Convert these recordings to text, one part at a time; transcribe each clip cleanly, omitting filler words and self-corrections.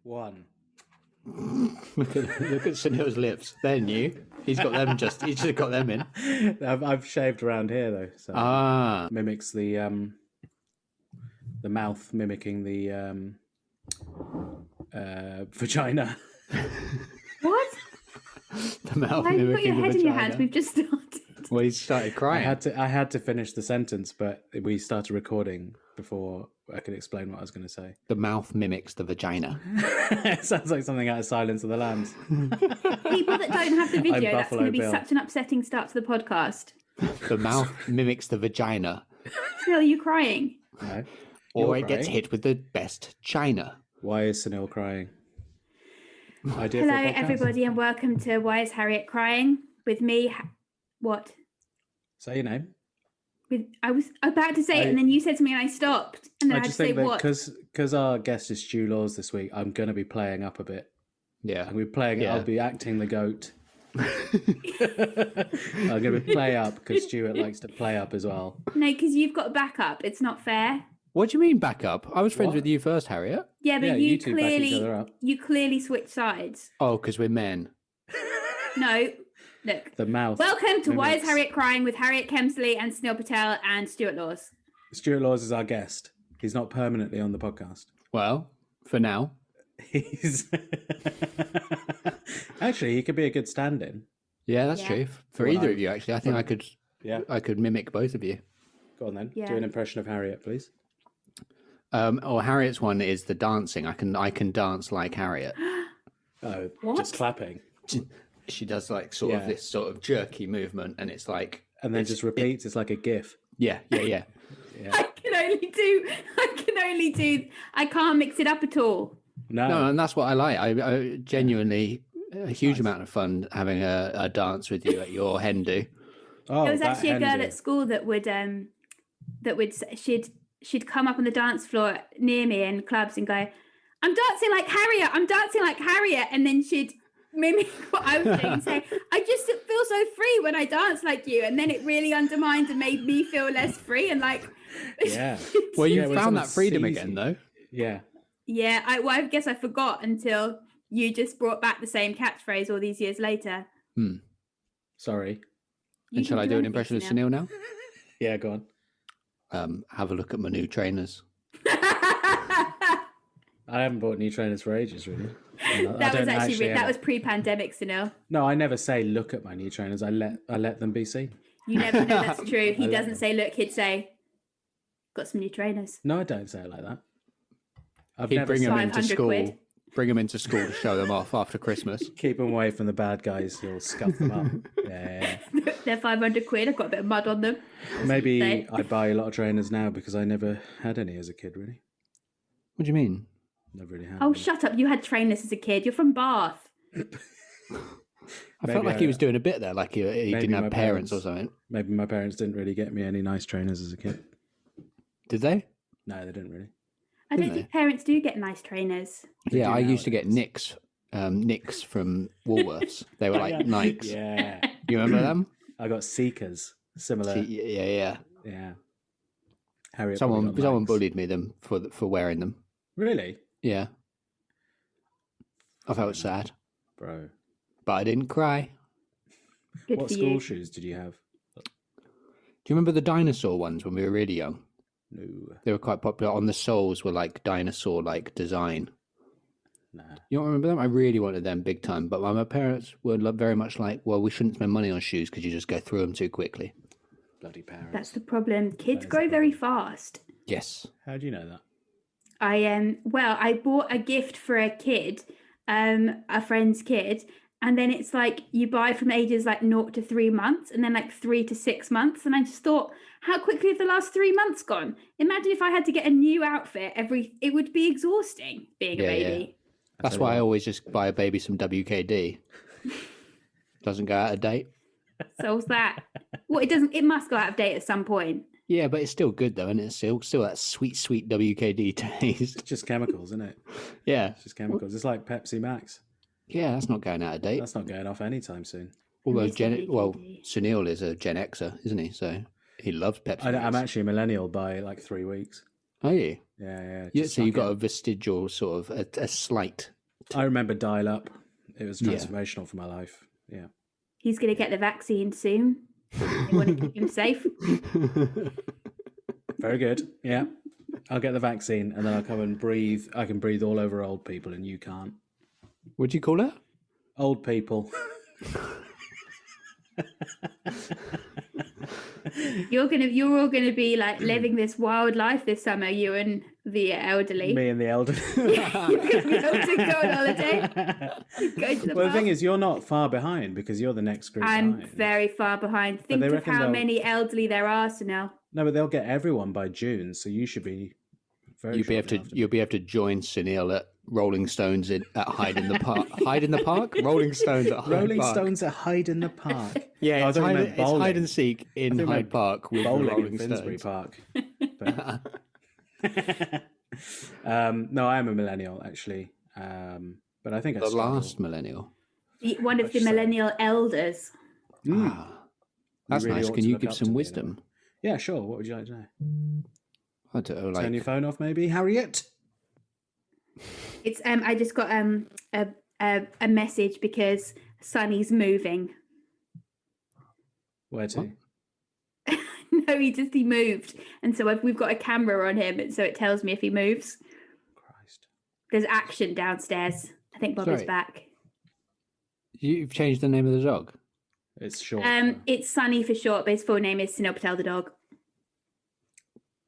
one. look at Sunil's lips. They're new. He's got them he's just got them in. I've shaved around here though, so mimics the mouth mimicking the vagina. What? The mouth Why have you got mimicking your the head in vagina. your hands? We've just started. Well, he started crying. I had to finish the sentence, but we started recording before I could explain what I was going to say. The mouth mimics the vagina. It sounds like something out of Silence of the Lambs. People that don't have the video, that's going to be Bill. such an upsetting start to the podcast. The mouth mimics the vagina. Still, are you crying? No. Or You're it gets crying. hit with the best china. Why is Sunil crying? Idea Hello, for a podcast? everybody, and welcome to Why is Harriet Crying? With me, what? Say your name. I was about to say it, and then you said to me, and I stopped, and then I had to just say think that what? because our guest is Stu Laws this week, I'm going to be playing up a bit. Yeah. I'm playing. Yeah. I'll be acting the goat. I'm going to play up because Stuart likes to play up as well. No, because you've got backup. It's not fair. What do you mean back up? I was friends What? with you first, Harriet. Yeah, but Yeah, you you two back each other clearly up. you clearly switched sides. Oh, because we're men. No, look. The mouth. Welcome to Why is mimics- Harriet Crying with Harriet Kemsley and Sunil Patel and Stuart Laws. Stuart Laws is our guest. He's not permanently on the podcast. Well, for now. He's actually he could be a good stand-in. Yeah, that's Yeah. true. For Well, either I- of you, actually. I think Yeah, I could mimic both of you. go on then. Yeah. Do an impression of Harriet, please. Harriet's one is the dancing. I can dance like Harriet. Oh, What? just clapping, She does like sort of Yeah. this sort of jerky movement, and it's like and then just repeats. It's like a GIF. yeah. I can only do, I can't mix it up at all. No, and that's what I like. I genuinely a huge amount of fun having a dance with you at your hen do. Oh, There was that actually a girl hen at school that would she'd come up on the dance floor near me in clubs and go, I'm dancing like Harriet, and then she'd mimic what I was doing and say, I just feel so free when I dance like you, and then it really undermined and made me feel less free and like Yeah. Well, you Yeah, when found someone that freedom sees again, you. though. Yeah. yeah, I guess I forgot until you just brought back the same catchphrase all these years later. Sorry. You And shall can I do an anything, impression of Sunil. Sunil now? Yeah, go on. Have a look at my new trainers. I haven't bought new trainers for ages, really. I That was don't actually that ever- was pre-pandemic, Sunil. No, I never say look at my new trainers. I let them be seen. You never know that's true. He love doesn't them. say look, he'd say, got some new trainers. No, I don't say it like that. I've He'd never bring them said, into 500 school. quid. Bring them into school to show them off after Christmas. keep them away from the bad guys who'll scuff them up. Yeah. They're 500 quid. I've got a bit of mud on them. Maybe They- I buy a lot of trainers now because I never had any as a kid, really. What do you mean? Never really had Oh, any. shut up. You had trainers as a kid. You're from Bath. I Maybe felt like I- he was doing a bit there, like he didn't my have parents or parents- something. Maybe my parents didn't really get me any nice trainers as a kid. Did they? No, they didn't really. I don't Didn't think parents do get nice trainers. They Yeah, do I used to get nowadays. Nicks from Woolworths. They were like Nikes. Yeah. You remember them? I got Seekers. Similar. Yeah. Yeah. Harriet probably Someone got Nikes. bullied me them for wearing them. Really? Yeah. I felt sad, Bro. but I didn't cry. Good What for school you. shoes did you have? Do you remember the dinosaur ones when we were really young? No. They were quite popular. On the soles were like dinosaur-like design. Nah. You don't remember them? I really wanted them big time, but my parents were very much like, well, we shouldn't spend money on shoes because you just go through them too quickly. Bloody parents. That's the problem. Kids That is grow the very fast. Yes. How do you know that? I bought a gift for a kid, a friend's kid, and then it's like you buy from ages like 0 to 3 months, and then like 3 to 6 months, and I just thought, how quickly have the last 3 months gone? Imagine if I had to get a new outfit it would be exhausting being a Yeah, yeah. baby. That's tell you why I what. always just buy a baby some WKD. Doesn't go out of date. So what's that? Well, it must go out of date at some point. Yeah, but it's still good though, and it's still that sweet WKD taste. It's just chemicals, isn't it? Yeah, It's just chemicals. It's like Pepsi Max. yeah, that's not going out of date. That's not going off anytime soon. Although Miss WKD. Sunil is a Gen Xer, isn't he? So he loves Pepsi. I'm Max. actually a millennial by like 3 weeks. Are you? Yeah. Yeah, just so you've suck got it. a vestigial sort of a slight I remember dial-up. It was transformational for my life. Yeah. He's going to get the vaccine soon. They want to keep him safe. Very good. Yeah. I'll get the vaccine and then I'll come and breathe. I can breathe all over old people and you can't. What'd you call it? Old people. You're all gonna be like living this wild life this summer, you and the elderly. Me and the elderly. You're gonna be able to go on holiday. Go to the Well, the thing pub. is, you're not far behind because you're the next group. I'm very far behind. Think they of reckon how they'll- many elderly there are, Sunil. No, but they'll get everyone by June, so you should be very. You'll be able to join Sunil at Rolling Stones at Hyde in the Park. Hyde in the Park? Rolling Stones at Hyde Rolling Park. Stones at Hyde in the Park. Yeah, I it's thought you hide, meant it's bowling. hide and seek in I thought you Hyde meant Park with the Bowling Rolling in Finsbury Stones. Park. But- no, I am a millennial actually, but I think I The struggle. last millennial. One of the Much so. millennial elders. Ah, that's really nice. ought Can to you look give up to some me, wisdom? Yeah, sure. What would you like to know? I don't know, Turn your like phone off, maybe, Harriet. It's I just got a message because Sonny's moving. Where to? What? No, he moved, and so we've got a camera on him, and so it tells me if he moves. Christ. There's action downstairs. I think Bob is Sorry. back. you've changed the name of the dog. It's short. It's Sunny for short, but his full name is Sunil Patel the dog.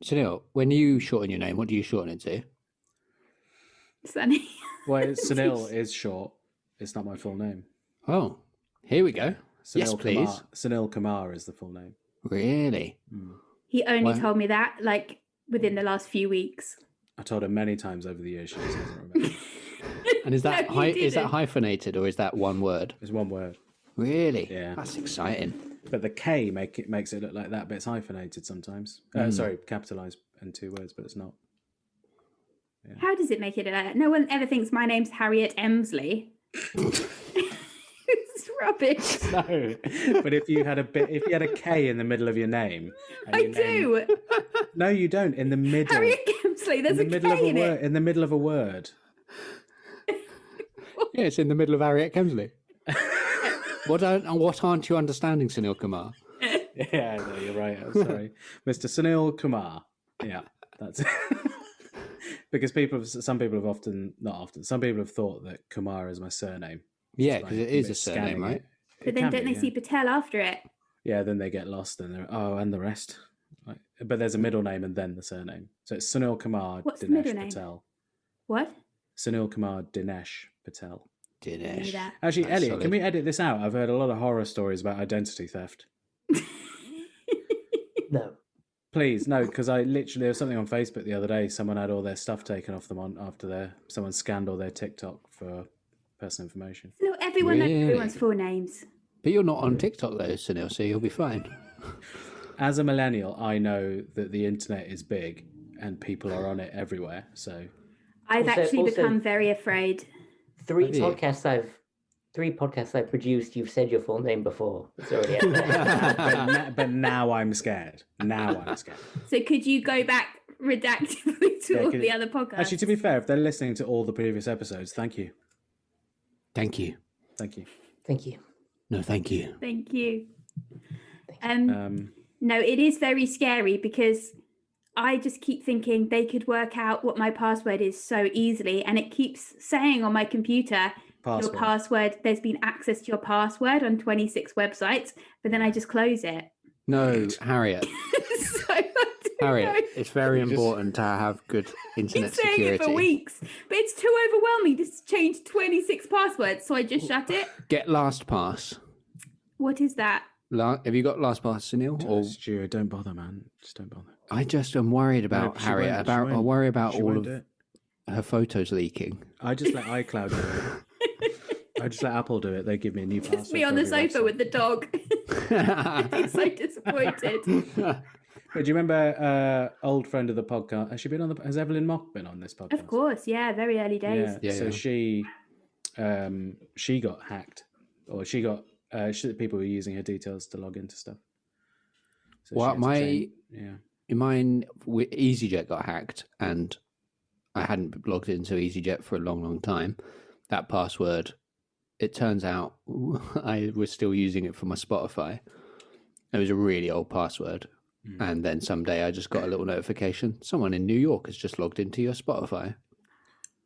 Sunil, when you shorten your name, what do you shorten it to? Sunny. Well, Sunil is short. It's not my full name. Oh, here we go. Sunil Yes, please. Kumar. Sunil Kumar is the full name. Really? He only Wow. told me that like within the last few weeks. I told her many times over the years. She just doesn't remember. And is that No, he is that didn't. hyphenated or is that one word? It's one word, Really? Yeah. That's exciting. but the K makes it look like that, but it's hyphenated sometimes. Sorry, capitalized in two words, but it's not. How does it make it like that? No one ever thinks my name's Harriet Emsley. It's rubbish. No, but if you had a K in the middle of your name, and I your name- do. No, you don't. In the middle. Harriet Emsley. in There's the a middle of K a in word. it. In the middle of a word. Yeah, it's in the middle of Harriet Kemsley. What aren't you understanding, Sunil Kumar? Yeah, no, you're right. I'm sorry, Mr. Sunil Kumar. Yeah, that's it. Because some people have thought that Kumar is my surname. Yeah, Just because by it is a scanning surname, right? it. But It then can don't be, they see Patel after it? Yeah, then they get lost and and the rest. But there's a middle name and then the surname. So it's Sunil Kumar What's the Dinesh middle name? Patel. What? Sunil Kumar Dinesh Patel. Knew Dinesh. that. Actually, That's Elliot, solid. can we edit this out? I've heard a lot of horror stories about identity theft. No. Please, no, because there was something on Facebook the other day. Someone had all their stuff taken off them someone scanned all their TikTok for personal information. No, everyone knows Really? everyone's full names. But you're not on TikTok though, Sunil, so you'll be fine. As a millennial, I know that the internet is big and people are on it everywhere. So I've Also- actually also- become very afraid. Three Have you? podcasts I've produced, you've said your full name before. It's already out there. but now I'm scared. So could you go back redactively to Yeah, all could- the other podcasts? Actually, to be fair, if they're listening to all the previous episodes, thank you. Thank you. Thank you. Thank you. No, thank you. Thank you. Um, No, it is very scary because I just keep thinking they could work out what my password is so easily, and it keeps saying on my computer, Password. your password, there's been access to your password on 26 websites, but then I just close it. No, Harriet. So I don't Harriet, know. it's very You just- important to have good internet Been saying security. it for weeks, but it's too overwhelming to change 26 passwords, so I just shut it. Get LastPass. What is that? Have you got LastPass, Sunil? Or Stuart, don't bother, man. Just don't bother. I just am worried about she Harriet. won't- she I won't- worry about She all won't of do it. her photos leaking. I just let iCloud do it. I just let Apple do it. They give me a new password. Just me on the sofa with the dog. I'm so disappointed. But do you remember old friend of the podcast? Has she been on the? Has Evelyn Mock been on this podcast? Of course, yeah, very early days. Yeah. Yeah, So yeah. she got hacked, or people were using her details to log into stuff. So she Well, had to my change- mine EasyJet got hacked, and I hadn't logged into EasyJet for a long, long time. that password, it turns out I was still using it for my Spotify. It was a really old password. And then someday I just got a little notification. Someone in New York has just logged into your Spotify.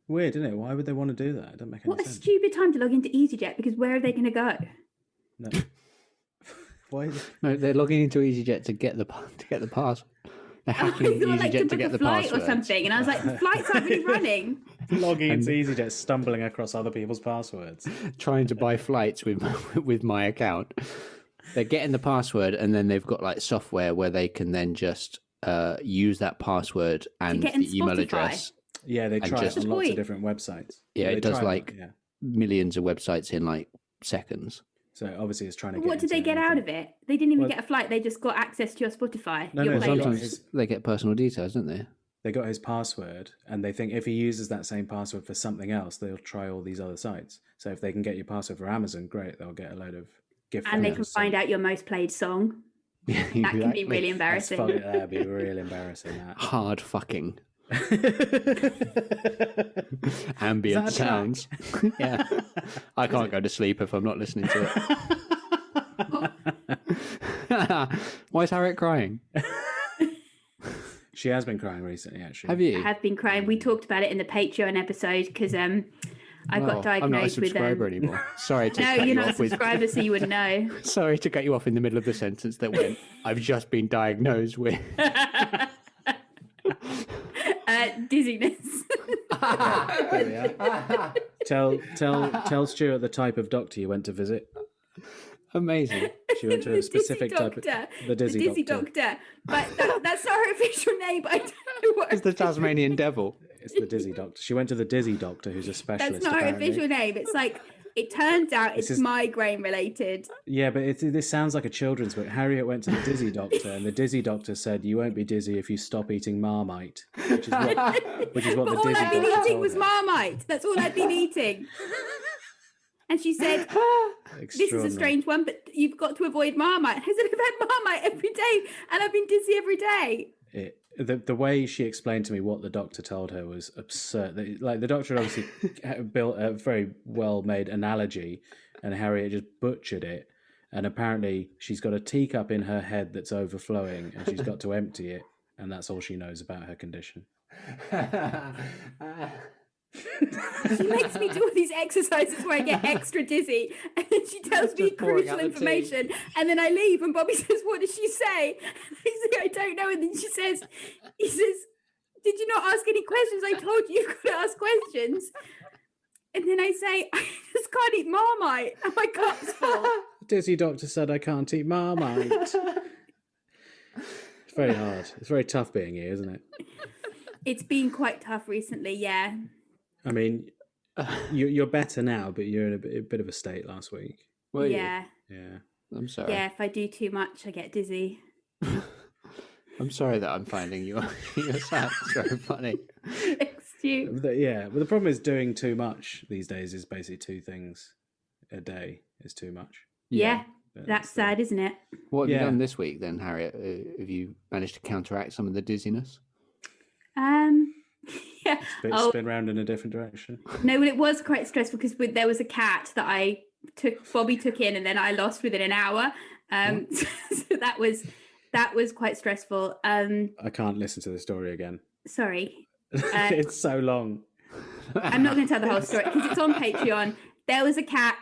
Weird, isn't it? Why would they want to do that? It doesn't make any What a sense. stupid time to log into EasyJet, because where are they going to go? No. Why? No, they're logging into EasyJet to get the password. They're I hacking thought like to EasyJet to book get a the flight password. or something, and I was like, the flights aren't really running. Logging into EasyJet, stumbling across other people's passwords. Trying to buy flights with my account. They're getting the password, and then they've got like software where they can then just use that password and get in the email Spotify. address. Yeah, they try just- it on lots of Point. different websites. Yeah, They it does try that, like yeah. millions of websites in like seconds. So obviously it's trying to get. What did they into get out anything. of it? They didn't even Well- get a flight. They just got access to your Spotify, No, your no, playlist. sometimes- Sometimes they get personal details, don't they? They got his password, and they think if he uses that same password for something else, they'll try all these other sites. So if they can get your password for Amazon, great, they'll get a load of gift. And they vouchers. can find out your most played song. That can be really That's embarrassing. funny. That'd be real embarrassing. That. Hard fucking Is ambient that a track? sounds. Yeah, I can't go to sleep if I'm not listening to it. Why is Harriet crying? She has been crying recently, actually. Have I you? have been crying. We talked about it in the Patreon episode because I Well, got I'm not a diagnosed with. subscriber anymore. Sorry to No, cut you're you not a off with. subscriber, so you wouldn't know. Sorry to cut you off in the middle of the sentence that went. I've just been diagnosed with. Dizziness. Tell Stuart the type of doctor you went to visit. Amazing. She went to a specific type of the dizzy doctor. But that's not her official name. But I don't know what. It's the Tasmanian devil. It's the dizzy doctor. She went to the dizzy doctor, who's a specialist. That's not her apparently. official name. It's like it turns out it's is- migraine related. Yeah, but this sounds like a children's book. Harriet went to the dizzy doctor, and the dizzy doctor said, "You won't be dizzy if you stop eating Marmite," which is what But the all dizzy I've been doctor eating told was her. Marmite. That's all I've been eating. And she said, "This is a Extraordinary. strange one, but you've got to avoid Marmite." I said, "I've had Marmite every day, and I've been dizzy every day." The way she explained to me what the doctor told her was absurd. Like the doctor obviously built a very well made analogy, and Harriet just butchered it. And apparently, she's got a teacup in her head that's overflowing, and she's got to empty it, and that's all she knows about her condition. She makes me do all these exercises where I get extra dizzy, and then she tells me Just pouring crucial out the tea. information, and then I leave, and Bobby says, "What did she say?" And I say, "I don't know," and then he says, "Did you not ask any questions? I told you you've got to ask questions." And then I say, "I just can't eat Marmite, and my cup's full." The dizzy doctor said I can't eat Marmite. It's very hard. It's very tough being here, isn't it? It's been quite tough recently, yeah. I mean, you're better now, but you're in a bit of a state last week. Were you? Yeah. Yeah. I'm sorry. Yeah, if I do too much, I get dizzy. I'm sorry that I'm finding you. Your sounds very funny. Thanks, Stu. But the problem is doing too much these days is basically 2 things a day is too much. Yeah, That's that's the- sad, isn't it? What have Yeah. you done this week then, Harriet? Have you managed to counteract some of the dizziness? Yeah. But spin round in a different direction. No, well, it was quite stressful because there was a cat that Bobby took in, and then I lost within an hour. So that was quite stressful. I can't listen to the story again. Sorry, It's so long. I'm not going to tell the whole story because it's on Patreon. There was a cat.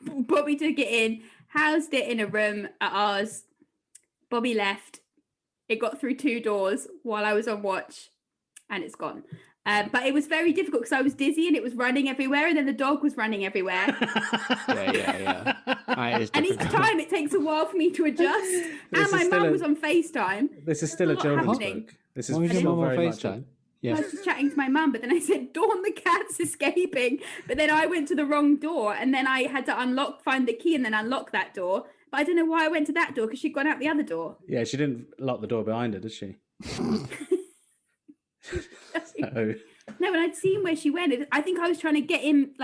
Bobby took it in, housed it in a room at ours. Bobby left. It got through 2 doors while I was on watch, and it's gone. But it was very difficult because I was dizzy and it was running everywhere, and then the dog was running everywhere. Yeah. It is And each difficult. time it takes a while for me to adjust. And is my still mum a- was on FaceTime. This is still a There's a lot children's happening. book. This is Why was your still mum on very much. FaceTime? I Yeah. was just chatting to my mum, but then I said, "Dawn, the cat's escaping." But then I went to the wrong door, and then I had to find the key and then unlock that door. But I don't know why I went to that door because she'd gone out the other door. Yeah, she didn't lock the door behind her, did she? So, No, and I'd seen where she went. I think I was trying to get in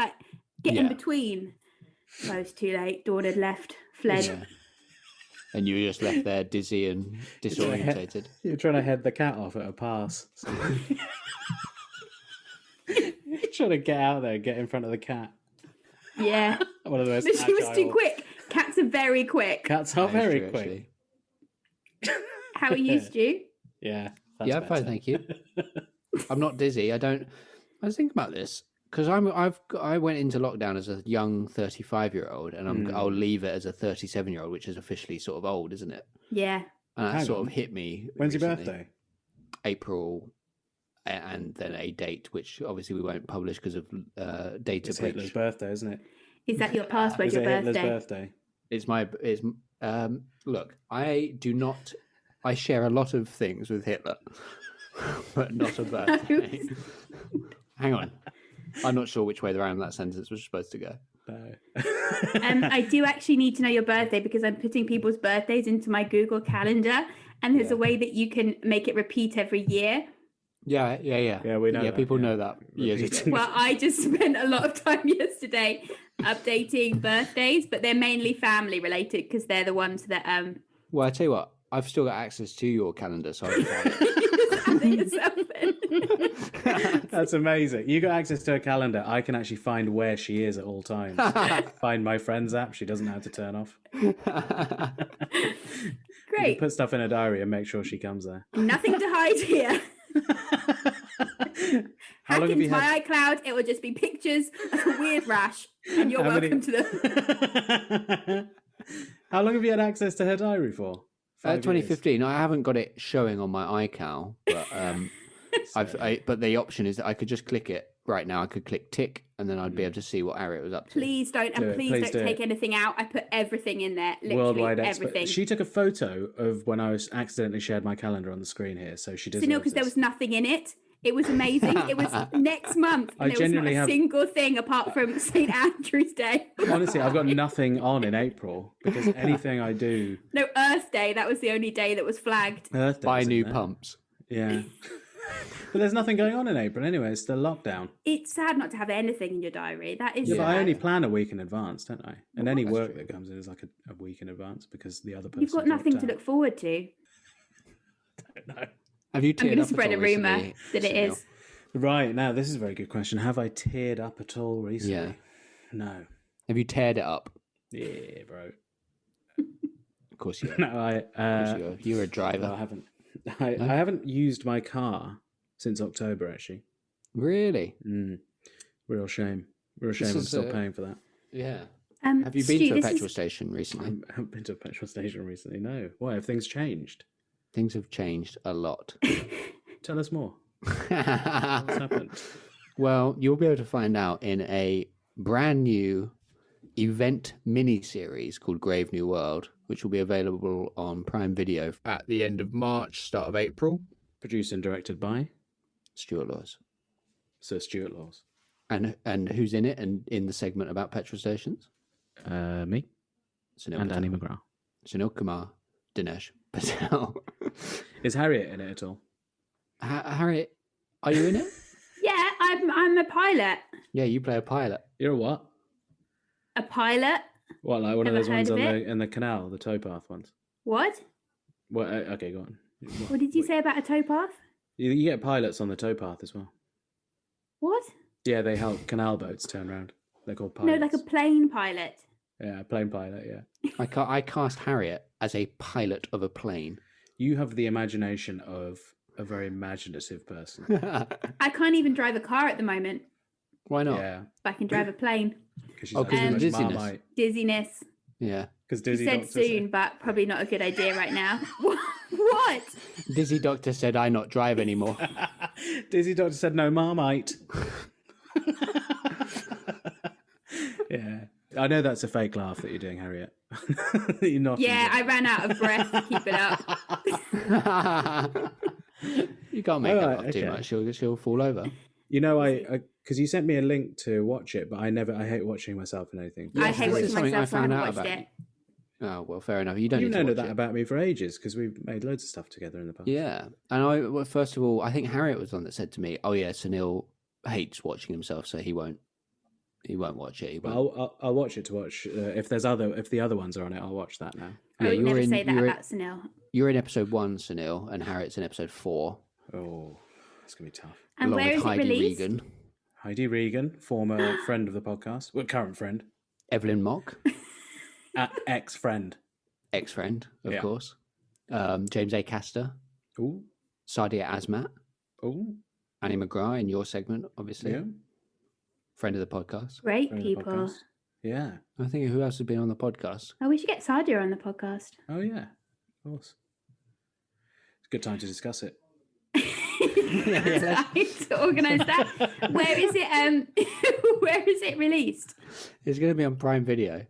Yeah. in between. So it was too late. Dawn had left, fled. Yeah. And you were just left there dizzy and disorientated. you're trying to head the cat off at a pass. So- Trying to get out there, get in front of the cat. Yeah. One of the most But she was too agile- quick. Cats are very quick. Cats are That is very true, quick. actually. How are you, Stu? Yeah. Yeah, I'm fine, thank you. I'm not dizzy. I was thinking about this because I went into lockdown as a young 35-year-old, and I'll leave it as a 37-year-old, which is officially sort of old, isn't it? Yeah. And that Hang sort on. of hit me. When's your recently. birthday? April, and then a date, which obviously we won't publish because of data It's breach. Hitler's birthday, isn't it? Is that your password, Is your it Hitler's birthday? birthday? It's look, I share a lot of things with Hitler, but not a birthday. Hang on. I'm not sure which way around that sentence was supposed to go. No. I do actually need to know your birthday because I'm putting people's birthdays into my Google Calendar, and there's a way that you can make it repeat every year. Yeah. Yeah, we know Yeah, that, people yeah. know that years ago. Repeating. Well, I just spent a lot of time yesterday updating birthdays, but they're mainly family related because they're the ones that Well, I tell you what, I've still got access to your calendar, so I can you just add it yourself in. That's amazing. You got access to her calendar. I can actually find where she is at all times. Find my friends app. She doesn't have to turn off. You Great. can put stuff in her diary and make sure she comes there. Nothing to hide here. How long have you Hackin's had? my iCloud. It will just be pictures of a weird rash, and you're How many- welcome to them. How long have you had access to her diary for? 5 years? 2015. I haven't got it showing on my iCal, but but the option is that I could just click it right now. I could click tick, and then I'd be able to see what Harriet was up to. Please don't, Do and it, please please don't do take it. anything out. I put everything in there, literally Worldwide expert. everything. She took a photo of when I was accidentally shared my calendar on the screen here, so she does. So no, because there was nothing in it. It was amazing. It was next month, I and there was not genuinely a have- single thing apart from St. Andrew's Day. Honestly, I've got nothing on in April because anything I do. No, Earth Day. That was the only day that was flagged. Earth Day Buy was in new there. pumps. Yeah. But there's nothing going on in April anyway. It's still lockdown. It's sad not to have anything in your diary. That is Yeah, but I sad. only plan a week in advance, don't I? And any work that comes in is like a week in advance because the other person. You've got nothing to look forward to. No. Have you I'm teared going to up at spread all a rumor recently, that it Sunil? is. Right now, this is a very good question. Have I teared up at all recently? Yeah. No. Have you teared it up? Yeah, bro. Of course you have. No, Of course you have. You're a no, driver. I haven't. I haven't used my car since October. Actually, Really? real shame. Real shame. I'm is still a- paying for that. Yeah. Have Have you been to a petrol station recently? I haven't been to a petrol station recently. No. Why have things changed? Things have changed a lot. Tell us more. What's happened? Well, you'll be able to find out in a brand new event mini series called Grave New World, which will be available on Prime Video at the end of March, start of April. Produced and directed by Stuart Laws. Sir Stuart Laws. And who's in it and in the segment about petrol stations? Me Sunil and Patel. Annie McGrath. Sunil Kumar, Dinesh Patel. Is Harriet in it at all? Harriet, are you in it? Yeah, I'm a pilot. Yeah, you play a pilot. You're a what? A pilot? What, like one Never of those ones heard on of the in the canal, the towpath ones? What? What? Okay, go on. What did you say about a towpath? You get pilots on the towpath as well. What? Yeah, they help canal boats turn around. They're called No, pilots. like a plane pilot. Yeah, plane pilot. Yeah. I cast Harriet as a pilot of a plane. You have the imagination of a very imaginative person. I can't even drive a car at the moment, Why not? Yeah, but I can drive a plane. because she's Oh, had 'cause too of much dizziness. Marmite. Dizziness. Yeah. Because You Dizzy said Doctor soon, but probably not a good idea right now. What? Dizzy Doctor said I not drive anymore. Dizzy Doctor said no Marmite. Yeah, I know that's a fake laugh that you're doing, Harriet. You're not. Yeah, I ran out of breath to keep it up. You can't make All her right, laugh too okay. much. She'll fall over. You know, I because you sent me a link to watch it, but I hate watching myself in anything. I Yes, hate this is watching something I myself, so I found haven't out watched about it. Oh well, fair enough. You don't You've need to known watch that it. about me for ages because we've made loads of stuff together in the past. Yeah, and well, first of all, I think Harriet was the one that said to me, "Oh yeah, Sunil hates watching himself, so he won't watch it." He But won't. I'll watch it to watch if the other ones are on it. I'll watch that now. I Yeah, would you're never in- say that you're in- about Sunil. You're in episode 1, Sunil, and Harriet's in episode 4, Oh, it's gonna be tough. And along where with is it Heidi released? Regan. Heidi Regan, former friend of the podcast, well, current friend, Evelyn Mock, ex-friend. ex-friend, of Yeah. course. James A. Caster, Ooh, Sadia Asmat, ooh, Annie McGrath in your segment, obviously. yeah. Friend of the podcast. Great Friend of the people. podcast. Yeah. I think who else has been on the podcast? Oh, we should get Sadia on the podcast. Oh yeah. Of course. It's a good time to discuss it. Time to organise that. Where is it? Where is it released? It's going to be on Prime Video.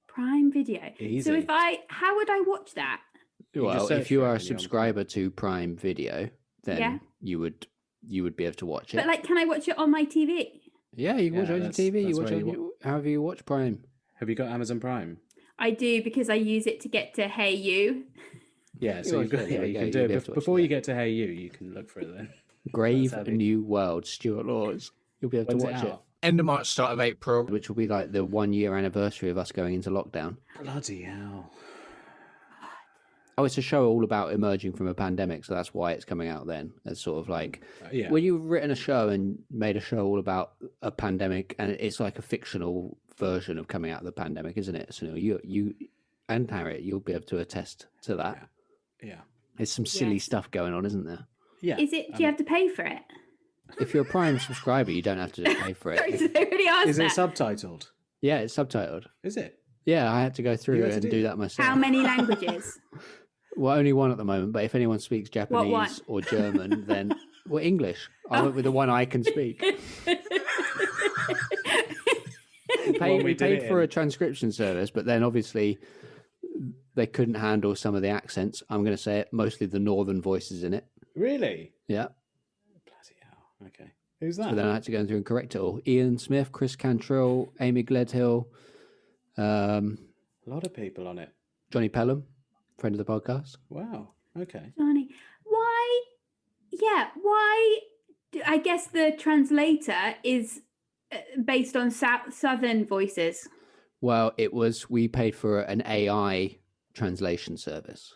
Prime Video. Easy. So how would I watch that? You just Well, search if you for it are a and you're on subscriber to Prime Video, then Yeah. you would be able to watch it. But like, can I watch it on my TV? Yeah, you can watch Yeah, it on your that's- TV. You that's watch where it you on however you watch Prime. Have you got Amazon Prime? I do because I use it to get to Hey You. Yeah, so You you've got, watch it, yeah, there you we can go, do you'll be it able to watch before it. you get to Hey You can look for it then. Grave That's a heavy. New World, Stuart Laws. You'll be able When's to it watch it. out? End of March, start of April. Which will be like the 1 year anniversary of us going into lockdown. Bloody hell. Oh, it's a show all about emerging from a pandemic, so that's why it's coming out then. It's sort of like Yeah. when you've written a show and made a show all about a pandemic, and it's like a fictional version of coming out of the pandemic, isn't it? So you and Harriet, you'll be able to attest to that. Yeah. There's some silly Yes. stuff going on, isn't there? Yeah. Is it? Do you have to pay for it? If you're a Prime subscriber, you don't have to pay for Sorry, it. did I already ask Is it that? subtitled? Yeah, it's subtitled. Is it? Yeah, I had to go through had it to and do do that? that myself. How many languages? Well, only one at the moment, but if anyone speaks What one? Japanese or German, then well, English. I went with the one I can speak. One we We did paid it for in. a transcription service, but then obviously they couldn't handle some of the accents. I'm going to say it, mostly the northern voices in it. Really? Yeah. Bloody hell. Okay. Who's that? So then I had to go through and correct it all. Ian Smith, Chris Cantrell, Amy Gledhill, A lot of people on it. Johnny Pelham, friend of the podcast. Wow. Okay. Johnny, why? Yeah, why? I guess the translator is based on Southern voices. Well, we paid for an AI translation service.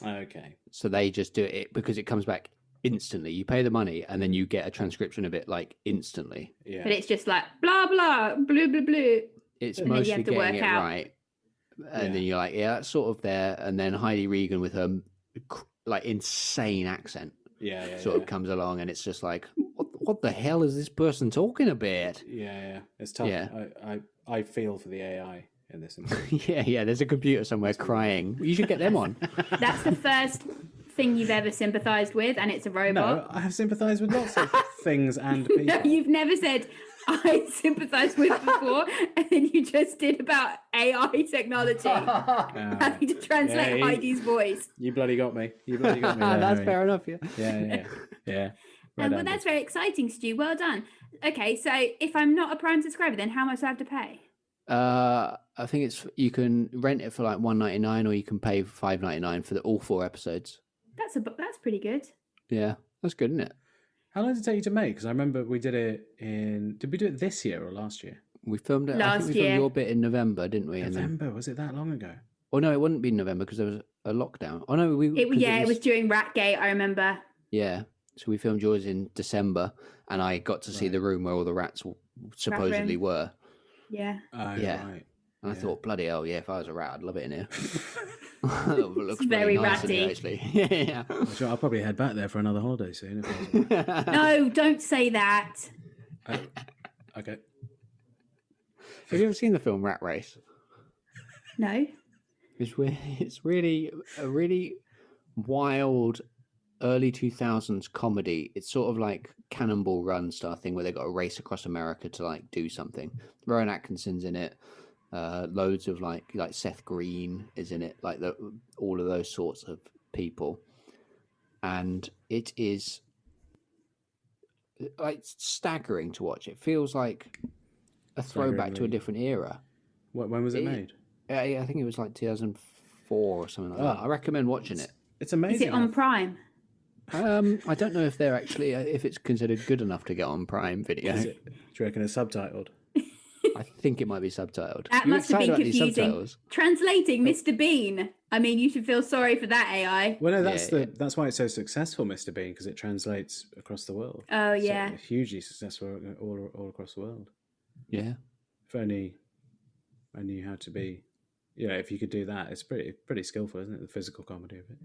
Okay. So they just do it because it comes back instantly. You pay the money and then you get a transcription of it like instantly. Yeah. But it's just like blah blah blue blue blue. It's And then you mostly have to getting work it out. right. And Yeah. then you're like, yeah, that's sort of there. And then Heidi Regan with her like insane accent Yeah. sort of comes along and it's just like, what the hell is this person talking about? Yeah. It's tough. Yeah. I feel for the AI in this instance. Yeah, there's a computer somewhere crying. You should get them on. That's the first thing you've ever sympathised with, and it's a No, robot. I have sympathised with lots of things and people. No, you've never said I sympathise with before, and then you just did about AI technology having to translate Yeah, Heidi's voice. You bloody got me. You bloody got me. there, That's Harry. fair enough, yeah. Yeah. Well, Right that's very exciting, Stu. Well done. Okay, so if I'm not a Prime subscriber, then how much do I have to pay? I think you can rent it for like $1.99 or you can pay $5.99 for all 4 episodes. That's pretty good. Yeah, that's good, isn't it? How long did it take you to make? Because I remember we did it did we do it this year or last year? We filmed it. I Last think we filmed year. your bit in November, didn't we? And then, November, was it that long ago? oh no, it wouldn't be November because there was a lockdown. Oh no, It was during Ratgate, I remember. Yeah, so we filmed yours in December, and I got to see Right. the room where all the rats supposedly room. were. Yeah. Oh, Yeah. right. And I Yeah. thought, bloody hell, yeah, if I was a rat, I'd love it in here. It looks very nice in here, ratty. actually. Yeah. I'm sure I'll probably head back there for another holiday soon. If I was... No, don't say that. Okay. Have you ever seen the film Rat Race? No. It's really a really wild early 2000s comedy. It's sort of like Cannonball Run style thing where they got to race across America to like do something. Rowan Atkinson's in it. Loads of like Seth Green is in it, like all of those sorts of people, and it is like staggering to watch. It feels like a throwback to a Staggeringly. different era. When was it made? I think it was like 2004 or something like that. Oh. I recommend watching it. It's amazing. Is it on Prime? I don't know if they're actually if it's considered good enough to get on Prime Video. Is it? Do you reckon it's subtitled? I think it might be subtitled. That You must have excited been about these confusing. subtitles? Translating Mr. Bean. I mean, you should feel sorry for that AI. Well, no, that's Yeah. that's why it's so successful, Mr. Bean, because it translates across the world. Oh, So yeah. hugely successful all across the world. Yeah. If only I knew how to be, if you could do that, it's pretty skillful, isn't it? The physical comedy of it.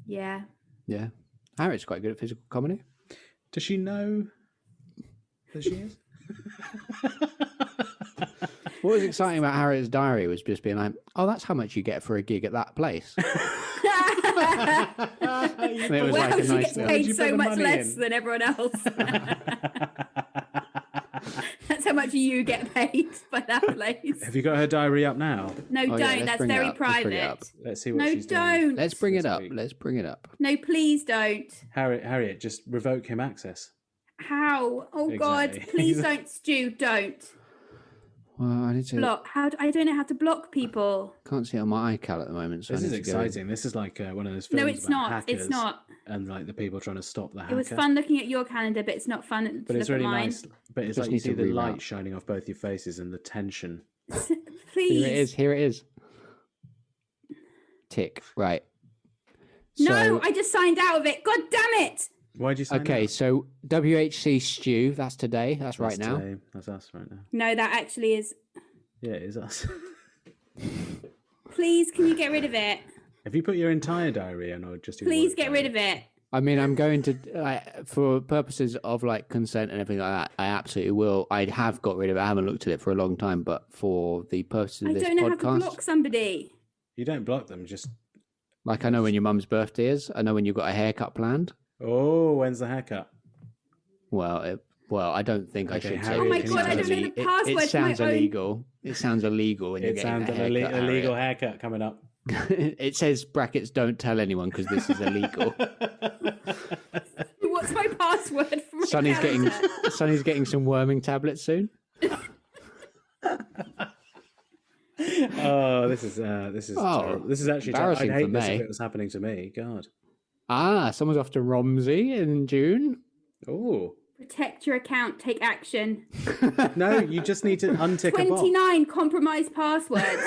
Yeah. Yeah. Harriet's quite good at physical comedy. Does she know that she is? What was exciting about Harriet's diary was just being like, oh, that's how much you get for a gig at that place. And it was Well, like a she nice gets little- paid you put so the much money less in? than everyone else. That's how much you get paid by that place. Have you got her diary up now? No, Oh, don't. yeah, let's That's bring it very up. Let's bring it private. up. Let's see what No, she's doing. don't. Let's bring it This up. week. Let's bring it up. No, please don't. Harriet, just revoke him access. How? Oh God! Exactly. Please don't, Stu. Don't Well, I need to. block. I don't know how to block people. Can't see it on my iCal at the moment. So This I is need to go in. exciting. This is like one of those films No, it's about not. hackers It's not. and like the people trying to stop the hacker. It was fun looking at your calendar, but it's not fun to But it's look really at mine. nice. But it's Just like you need see to the reroute. light shining off both your faces and the tension. Please. Here it is. Here it is. Tick. Right. No, So- I just signed out of it. God damn it! Why'd you sign Okay, up? so WHC Stew, that's today. That's right That's now. today. That's us right now. No, that actually is. Yeah, it is us. Please, can you get rid of it? Have you put your entire diary in or just your Please work get rid diary? of it. I mean, I'm going to, for purposes of like consent and everything like that, I absolutely will. I have got rid of it. I haven't looked at it for a long time, but for the purposes of I this don't know how to podcast, block somebody. You don't block them, just... like I know when your mum's birthday is. I know when you've got a haircut planned. Oh, when's the haircut? Well, I don't think I Okay, should Harry, say. Oh my it. It God, I sounds don't know the ille- password It to my sounds own- illegal. It sounds illegal when you're It getting sounds a an haircut. illegal Harriet. haircut coming up. It says brackets. Don't tell anyone because this is illegal. What's my password for my Sonny's calendar? getting some worming tablets soon. Oh, this is Oh, terrible. This is actually embarrassing I'd hate for this me. if it was happening to me. God. Ah, someone's off to Romsey in June. Oh. Protect your account. Take action. No, you just need to untick a box. 29 compromised passwords.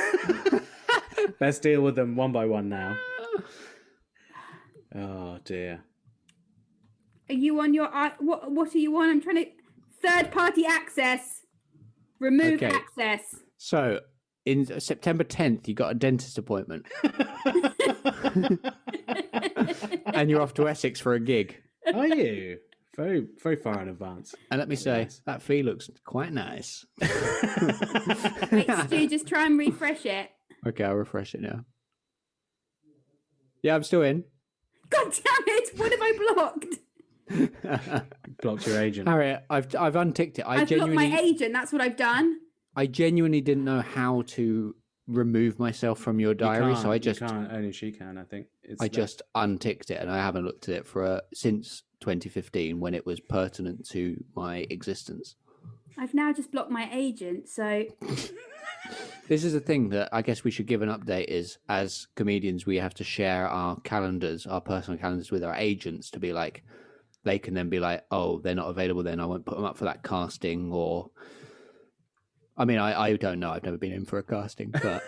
Let's deal with them one by one now. Oh dear. Are you on your what are you on? I'm trying to third party access. Remove Okay. access. So, in September 10th, you got a dentist appointment, and you're off to Essex for a gig. Are you? Very, very far in advance. And let me say, Nice. that fee looks quite nice. Wait, Stu, just try and refresh it. Okay, I'll refresh it now. Yeah, I'm still in. God damn it! What have I blocked? Blocked your agent. Harriet, I've unticked it. I've blocked my agent. That's what I've done. I genuinely didn't know how to remove myself from your You diary, so can't, I just you can't. Only she can. I think. I just unticked it, and I haven't looked at it for since 2015 when it was pertinent to my existence. I've now just blocked my agent. So This is the thing that I guess we should give an update is as comedians, we have to share our calendars, our personal calendars with our agents to be like, they can then be like, oh, they're not available then. I won't put them up for that casting or, I mean, I don't know. I've never been in for a casting, but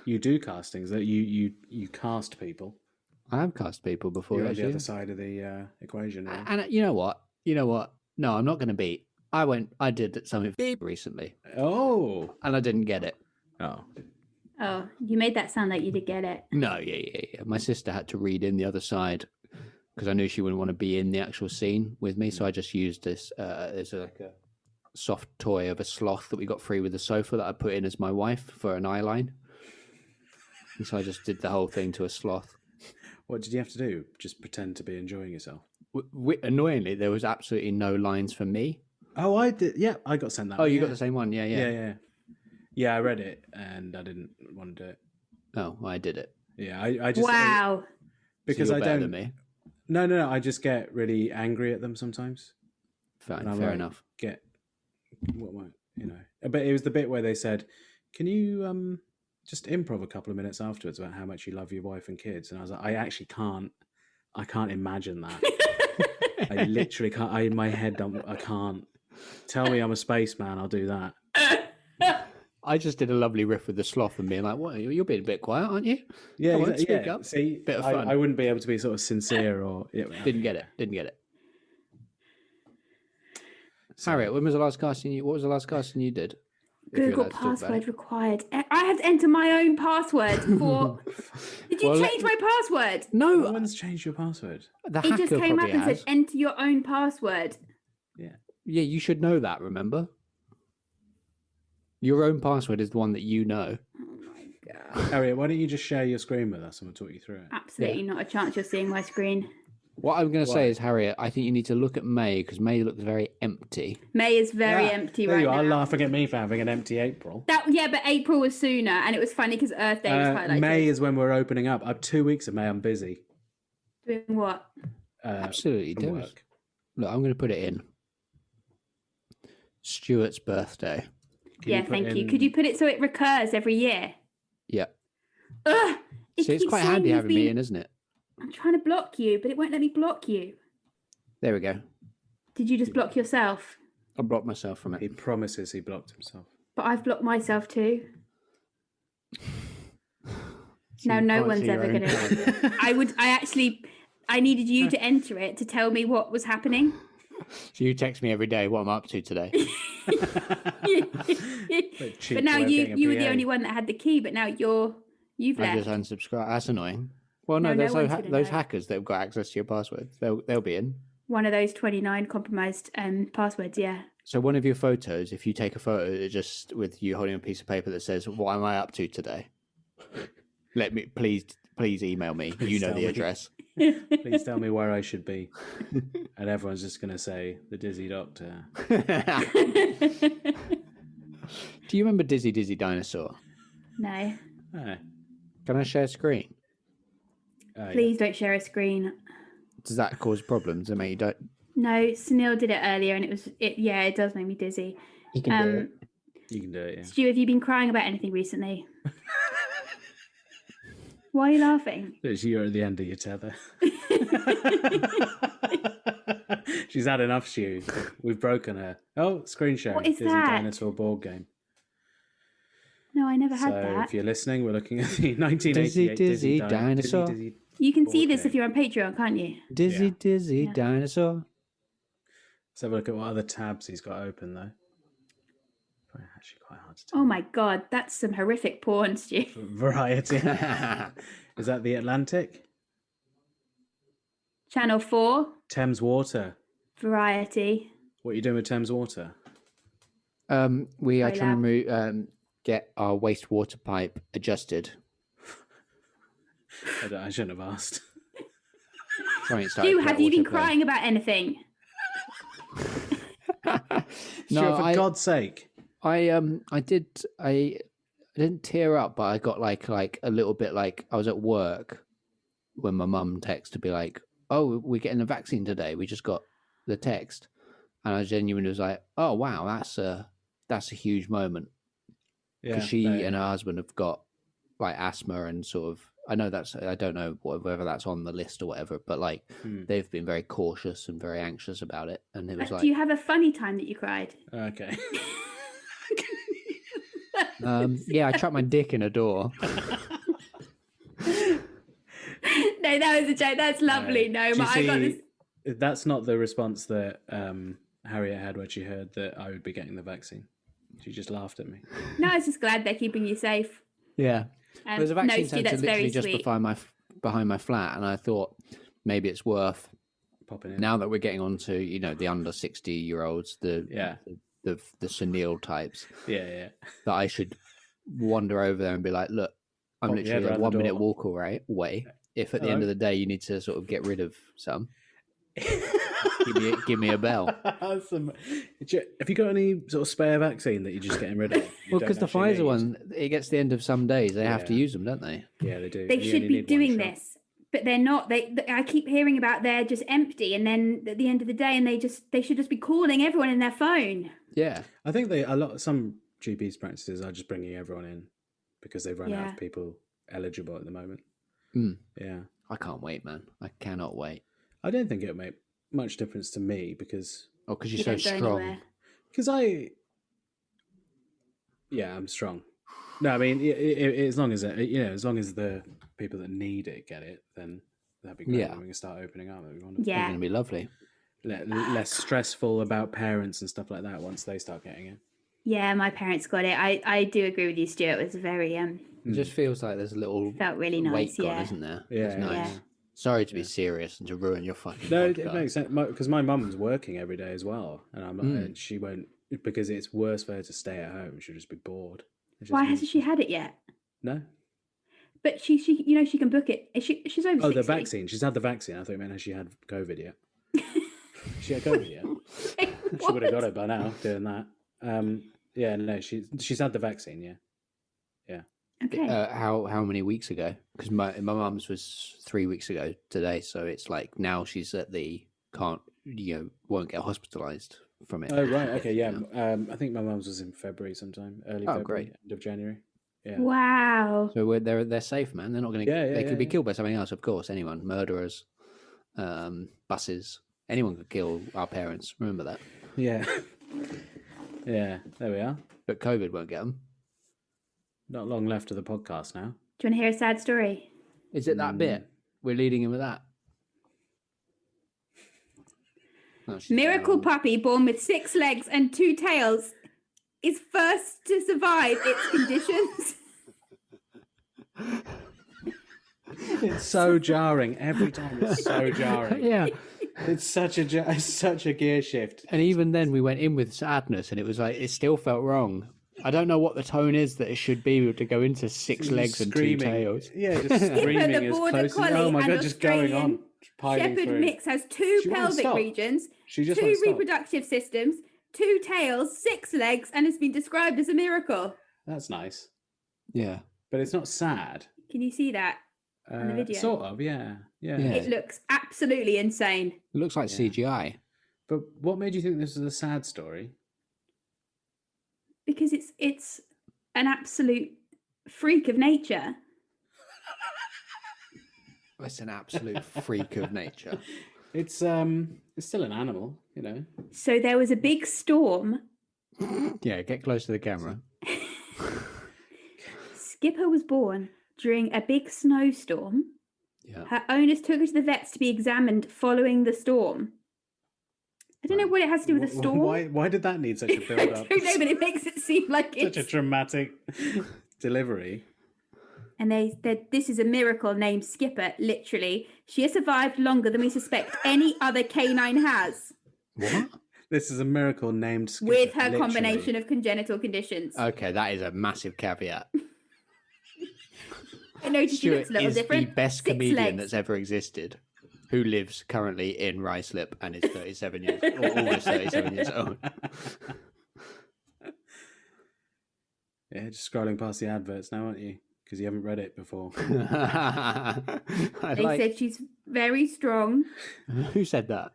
You do castings. That you cast people. I have cast people before. You're on the actually. other side of the equation. Now. And you know what? No, I'm not going to beat. I did something recently Oh. and I didn't get it. Oh. oh, you made that sound like you did get it. No, yeah. My sister had to read in the other side because I knew she wouldn't want to be in the actual scene with me. So I just used this. It's like a soft toy of a sloth that we got free with the sofa that I put in as my wife for an eye line. And so I just did the whole thing to a sloth. What did you have to do? Just pretend to be enjoying yourself? Annoyingly, there was absolutely no lines for me. Oh, I did. Yeah, I got sent that. Oh, one, you yeah. got the same one? Yeah. Yeah, I read it and I didn't want to do it. Oh, I did it. Yeah, I just Wow. because So you're I better don't. than me. No. I just get really angry at them sometimes. Fine, And I'm fair like, enough. But it was the bit where they said, "Can you just improv a couple of minutes afterwards about how much you love your wife and kids?" And I was like, "I actually can't. I can't imagine that. I literally can't. In my head, I can't. Tell me I'm a spaceman. I'll do that." I just did a lovely riff with the sloth and being like, "What? You're being a bit quiet, aren't you?" Yeah, Come on, exactly. speak Yeah. up. See, Bit of fun. I wouldn't be able to be sort of sincere or Didn't get it. Harriet, when was the last casting you? What was the last casting you did? If you're Google allowed to talk about password it. required. I had to enter my own password for. Did you Well, change my password? No No, one's changed your password. the It hacker just came up probably and has. said enter your own password. Yeah. Yeah, you should know that. Remember, your own password is the one that you know. Oh my god! Harriet, why don't you just share your screen with us and we'll talk you through it? Absolutely not a chance you're seeing my screen. What I'm going to Why? say is, Harriet, I think you need to look at May because May looks very empty. May is very Yeah, empty there right you are, now. laughing at me for having an empty April. Yeah, but April was sooner, and it was funny because Earth Day was highlighted. May is when we're opening up. I'm 2 weeks of May. I'm busy. Doing what? Absolutely, from do work. it. Look, I'm going to put it in. Stuart's birthday. Yeah, thank you. Could you put it so it recurs every year? Yeah. Ugh! It See, it's keeps quite saying handy you've having me been- in, isn't it? I'm trying to block you, but it won't let me block you. There we go. Did you just block yourself? I blocked myself from He it. promises he blocked himself. But I've blocked myself too. So Now you no can't one's see your ever own going calendar. to. I needed you to enter it to tell me what was happening. So you text me every day what I'm up to today. But now you were the only one that had the key, but now you've I left. just unsubscribe. That's annoying. Well, no, No, there's no one's gonna those know. hackers that have got access to your passwords. They'll be in. One of those 29 compromised passwords, yeah. So one of your photos, if you take a photo just with you holding a piece of paper that says, "What am I up to today?" Let me please email me. You know tell the me. address. Please tell me where I should be. And everyone's just going to say, the dizzy doctor. Do you remember Dizzy Dizzy Dinosaur? No. Oh, Can I share screen? Please don't share a screen. Does that cause problems? I mean, you don't. No, Sunil did it earlier and it does make me dizzy. You can do it. You can do it, yeah. Stu, have you been crying about anything recently? Why are you laughing? You're at the end of your tether. She's had enough, Stu. We've broken her. Oh, screen sharing. What is Dizzy that? Dinosaur board game. No, I never had So that. if you're listening, we're looking at the 1988 Dizzy Dinosaur. Dizzy. You can see board this if game. you're on Patreon, can't you? Dizzy Yeah. Dizzy Yeah. Dinosaur. Let's have a look at what other tabs he's got open, though. Probably actually quite hard to tell. Oh my god, that's some horrific porn, Stu. Variety. Is that the Atlantic? Channel 4, Thames Water. Variety. What are you doing with Thames Water? We are Very trying to get our wastewater pipe adjusted. I shouldn't have asked. Sorry, it started Stu, with have that you been water play. crying about anything? Sure, No, for God's sake. I didn't tear up, but I got like a little bit like I was at work when my mum texted to be like, "Oh, we're getting a vaccine today. We just got the text," and I genuinely was like, "Oh wow, that's a huge moment." Yeah, Because she no, and her husband have got like asthma and sort of I don't know whether that's on the list or whatever, but like they've been very cautious and very anxious about it, and it was like Do you have a funny time that you cried? Okay. yeah, I trapped my dick in a door. No, that was a joke. That's lovely. No, Do you but I got see, this. That's not the response that Harriet had when she heard that I would be getting the vaccine. She just laughed at me. No, I was just glad they're keeping you safe. Yeah. There's a vaccine no, Stu, centre that's very literally just sweet. behind my flat, and I thought maybe it's worth Popping in. now that we're getting on to the under 60-year-olds, Yeah. the senile types, Yeah. that I should wander over there and be like, look, I'm Pop your head literally a round the 1 minute door. walk away. If at the end of the day you need to sort of get rid of some, give me a bell. Awesome. Have you got any sort of spare vaccine that you're just getting rid of? Well, because the Pfizer one, it gets to the end of some days, they have to Yeah. use them, don't they? Yeah, they do. They You should only be need one doing shot. this, but they're not. I keep hearing about they're just empty, and then at the end of the day, and they should just be calling everyone in their phone. Yeah. I think some GPs practices are just bringing everyone in because they've run out Yeah. of people eligible at the moment. Mm. Yeah. I can't wait, man. I cannot wait. I don't think it'll make much difference to me because Oh, because you're You so don't go strong. anywhere. I'm strong. No, I mean, as long as as long as the people that need it get it, then that'd be great. Yeah. Then we can start opening up. That'd be wonderful. They're Yeah. going to be lovely. Less stressful about parents and stuff like that once they start getting it. Yeah, my parents got it. I do agree with you, Stuart. It was very It just feels like there's a little felt really nice. weight gone, Yeah. isn't there? Yeah, It's nice. yeah. Sorry to be serious and to ruin your fucking No, podcast. it makes sense because my mum's working every day as well, and I'm like, and she won't because it's worse for her to stay at home. She'll just be bored. Why hasn't she had it yet? No. But she she can book it. She's over 60. Oh, the vaccine. She's had the vaccine. I thought you meant has she had COVID yet? She had COVID yet? She would have got it by now doing that. Yeah, no, she's had the vaccine. Yeah. Okay. How many weeks ago? Because my mum's was 3 weeks ago today, so it's like now she's at the won't get hospitalised from it. Oh right, okay, yeah. I think my mum's was in February sometime, early February, great. end of January. Yeah. Wow. So they're safe, man. They're not going to. Yeah, they could be yeah. killed by something else, of course. Anyone, murderers, buses. Anyone could kill our parents. Remember that. Yeah. Yeah. There we are. But COVID won't get them. Not long left of the podcast now. Do you want to hear a sad story? Is it that bit? We're leading in with that. Oh, she's Miracle down. puppy born with 6 legs and 2 tails is first to survive its conditions. It's so jarring every time. It's so jarring. Yeah. It's such a gear shift. And even then, we went in with sadness, and it was like it still felt wrong. I don't know what the tone is that it should be to go into 6 legs and 2 tails. Yeah, just screaming the as border close as. collie Oh my and god, just going on. Australian Piling Shepherd through. mix has 2 She won't pelvic stop. regions, She just 2 won't stop. reproductive systems, 2 tails, 6 legs, and has been described as a miracle. That's nice, Yeah. but it's not sad. Can you see that? On the video. Sort of, yeah. Yeah. It looks absolutely insane. It looks like CGI. But what made you think this was a sad story? Because it's an absolute freak of nature. It's an absolute freak of nature. It's still an animal, you know. So there was a big storm. Yeah, get close to the camera. Skipper was born during a big snowstorm. Yeah. Her owners took her to the vets to be examined following the storm. I don't know what it has to do with the storm. Why did that need such a I build up? don't know, but it makes it seem like Such a it's... dramatic delivery. And they said, this is a miracle named Skipper, literally. She has survived longer than we suspect any other canine has. What? This is a miracle named Skipper, With her literally. combination of congenital conditions. Okay, that is a massive caveat. I noticed she Stuart looks a little is different. the best 6 comedian legs. that's ever existed, who lives currently in Ruislip and is 37 years, or almost 37 years old. Yeah, just scrolling past the adverts now, aren't you? Because you haven't read it before. They said she's very strong. Who said that?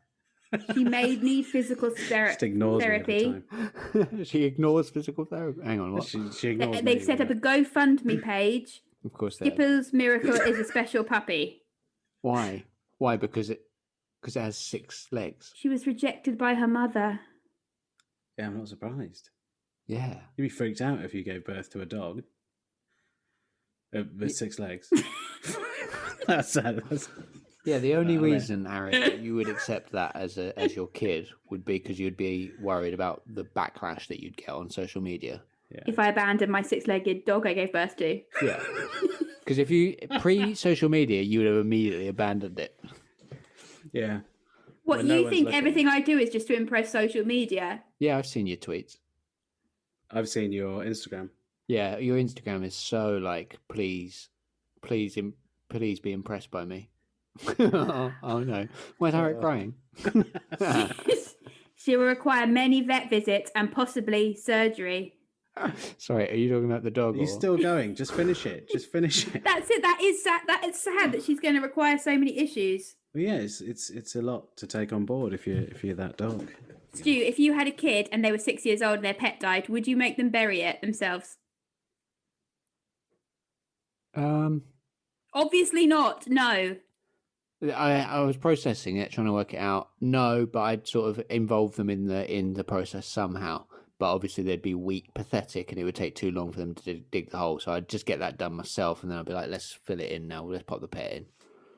She may need physical Just ignores therapy. me every time. She ignores physical therapy. Hang on, what? She ignores me. They've set up a GoFundMe page. Of course they are. Skipper's Miracle is a special puppy. Why? Why? Because it has 6 legs. She was rejected by her mother. Yeah, I'm not surprised. Yeah. You'd be freaked out if you gave birth to a dog with 6 legs. That's sad. Yeah, the only I mean- reason, Harriet, that you would accept that as your kid would be because you'd be worried about the backlash that you'd get on social media. Yeah. If I abandoned my 6-legged dog I gave birth to. Yeah. Because if you pre-social media, you would have immediately abandoned it. Yeah. What, When no you one's think looking. everything I do is just to impress social media? Yeah, I've seen your tweets. I've seen your Instagram. Yeah, your Instagram is so like, please be impressed by me. Oh no, why's Harriet crying? She will require many vet visits and possibly surgery. Sorry, are you talking about the dog? Are you or... still going? Just finish it. Just finish it. That's it. That is sad. That is sad that she's going to require so many issues. Well, yeah, it's a lot to take on board if you're that dog. Stu, if you had a kid and they were 6 years old and their pet died, would you make them bury it themselves? Obviously not. No. I was processing it, trying to work it out. No, but I'd sort of involve them in the process somehow but obviously they'd be weak, pathetic, and it would take too long for them to dig the hole. So I'd just get that done myself, and then I'd be like, let's fill it in now. Let's pop the pet in.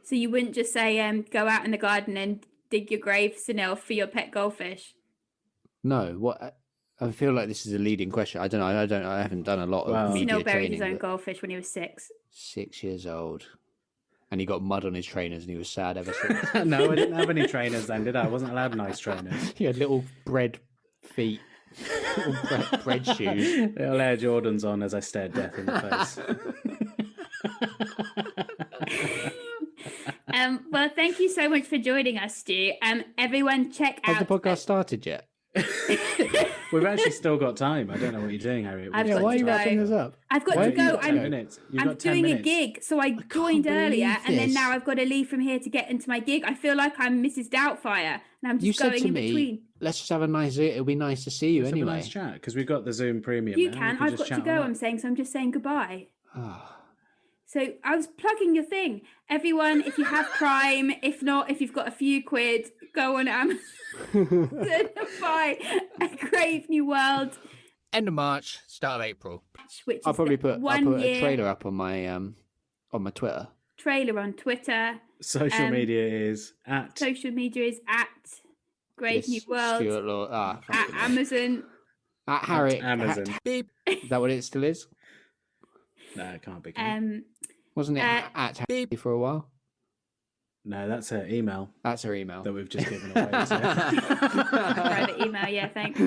So you wouldn't just say, go out in the garden and dig your grave, Sunil, for your pet goldfish? No, what? I feel like this is a leading question. I don't know. I haven't done a lot of media Sunil buried training. his own goldfish when he was 6. 6 years old. And he got mud on his trainers and he was sad ever since. No, I didn't have any trainers then, did I? I wasn't allowed nice trainers. He had little bread feet, little bread shoes. Little Air Jordans on as I stared death in the face. Well, thank you so much for joining us, Stu. Everyone check out... Has the podcast started yet? We've actually still got time. I don't know what you're doing, Harriet. I've Yeah, got why are to you go. wrapping this up? I've got Why to have you go. got 10 minutes? You've I'm got 10 doing minutes. a gig, so I joined earlier, believe and then this. now I've got to leave from here to get into my gig. I feel like I'm Mrs. Doubtfire, and I'm You just said going to in me, between. let's just have a nice... It'll be nice to see you Let's have a anyway. nice chat because we've got the Zoom Premium. You now. can. We I've just got to chat go. on I'm that. saying, so I'm just saying goodbye. Oh. So I was plugging your thing. Everyone, if you have Prime, if not, if you've got a few quid, go on Amazon and buy A Grave New World, End of March, start of April. which I'll is probably the put one a year trailer up on my Twitter. trailer on Twitter. Social media is at Social media is at Grave New World, Stuart Law. at Amazon. At Harriet. Amazon. Beep. Is that what it still is? No, it can't be. Can it? Wasn't it at Harriet for a while? No, that's her email That's her email. that we've just given away. So. Private email, yeah, thanks.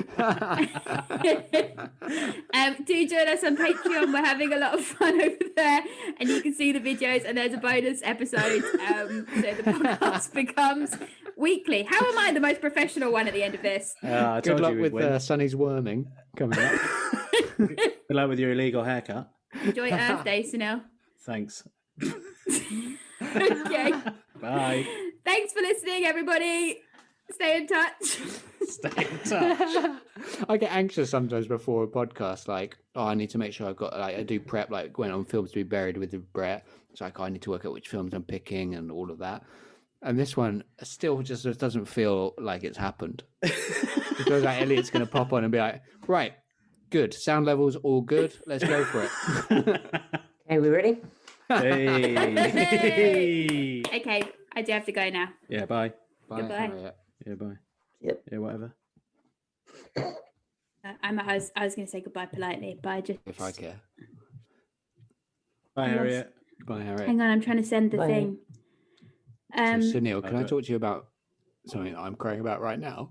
Do join us on Patreon. We're having a lot of fun over there, and you can see the videos. And there's a bonus episode, so the podcast becomes weekly. How am I the most professional one at the end of this? I Good told luck you we'd with win. Sonny's worming coming up. Good luck with your illegal haircut. Enjoy Earth Day, Sunil. Thanks. Okay. Bye. Thanks for listening, everybody. Stay in touch. Stay in touch. I get anxious sometimes before a podcast, like, oh, I need to make sure I've got, like, I do prep, like, when on films to be buried with Brett. It's like, oh, I need to work out which films I'm picking and all of that. And this one still just doesn't feel like it's happened. It feels like Elliot's going to pop on and be like, right, good. Sound levels all good. Let's go for it. Okay, we ready? Hey. Okay, I do have to go now. Yeah, bye. Bye, Goodbye. Harriet. Yeah, bye. Yep. Yeah, whatever. I was going to say goodbye politely, but I just... If I care. Bye, Yes. Harriet. Bye, Harriet. Hang on, I'm trying to send the Bye. thing. So, Sunil, can I Okay. talk to you about something that I'm crying about right now?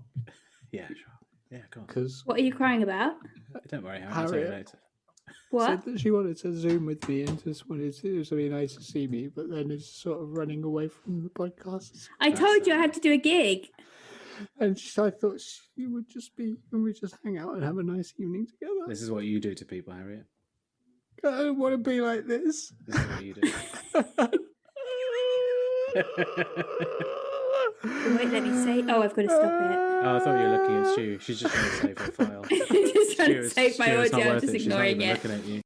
Yeah, sure. Yeah, go on. Because What are you crying about? Don't worry, Harriet. I'll tell you Harriet. later. What? said that she wanted to Zoom with me and just wanted to, it was really nice to see me, but then it's sort of running away from the podcast. I told you I had to do a gig. And I thought she would just be, and we just hang out and have a nice evening together. This is what you do to people, Harriet. I don't want to be like this. This is what you do. Wait, let me say. Oh, I've got to stop Oh, I thought you were looking at Stu. She's just trying to save her file. it. Just trying to Stuart's- save my Stuart's not audio. I'm worth just it. She's not ignoring even it. looking at you.